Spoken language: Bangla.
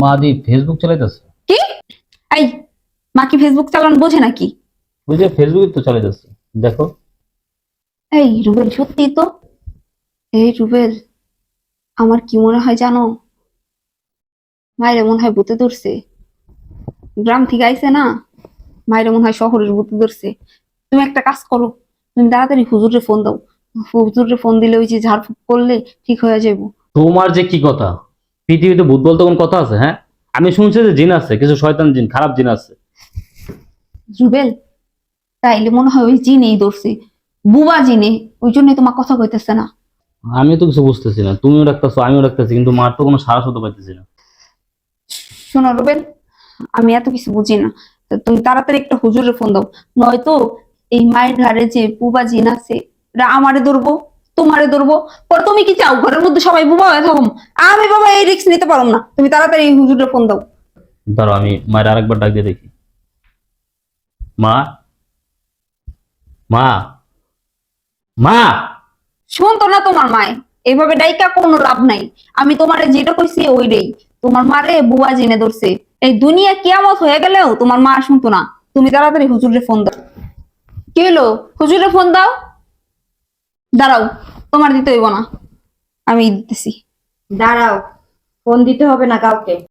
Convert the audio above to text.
মা দি ফেসবুক চালাইতেছে। কি? এই মা কি ফেসবুক চালানো বোঝে নাকি? বুঝে ফেসবুক তো চালাইতেছে, দেখো। এই রুবেল, সত্যি তো। এই রুবেল, আমার কি মনে হয় জানো, মায়ের মনে হয় ভূতে ধরছে। গ্রাম থেকে আইছে না, মায়ের মনে হয় শহরের ভূতে ধরছে। তুমি একটা কাজ করো, তুমি তাড়াতাড়ি হুজুরে ফোন দাও। হুজুরে ফোন দিলে ওই যে ঝাড়ফুঁক করলে ঠিক হয়ে যাবো। তোমার যে কি কথা, পৃথিবীতে ভূত বলতে কোন কথা আছে? হ্যাঁ, আমি শুনছি যে জিন আছে, কিছু শয়তান জিন, খারাপ জিন আছে। রুবেল, তাইলে মনে হয় ওই জিনেই ধরছে, বুবা জিনে। ওই জন্যই তোমার কথা কইতেছে না। আমি তো কিছু বুঝতেছি না, তুমিও ডাকতেছো আমিও ডাকতেছি, কিন্তু মার তো কোনো সাহস হতে পারতেছি না। শোনো রুবেল, আমি এত কিছু বুঝি না, তো তুমি তাড়াতাড়ি একটা হুজুরে ফোন দাও। নয়তো এই মায়ের ঘরে যে বুবা জিন আছে, এরা আমারে ধরবো, তোমারে ধরবো। পর তুমি কি চাও ঘরের মধ্যে সবাই বুবা হয়ে থাকুম? আমি বাবা এই রিস্ক নিতে পারো না। তুমি তাড়াতাড়ি এই হুজুরে ফোন দাও। ধরো আমি মায়ের আরেকবার ডাক দিয়ে দেখি। মা, মা, মা। শুনতো না তোমার মায়? এইভাবে ডাইকা কোনো লাভ নাই। আমি তোমারে যেটা কইছি ওইটাই। তোমার মারে বুয়া জিনে ধরছে। এই দুনিয়া কিয়ামত হয়ে গেলেও তোমার মা শুনতো না। তুমি তাড়াতাড়ি হুজুরে ফোন দাও। কি হলো? হুজুরে ফোন দাও। দাঁড়াও, তোমার দিতে হইব না, আমি দিতেছি। দাঁড়াও, ফোন দিতে হবে না কাউকে।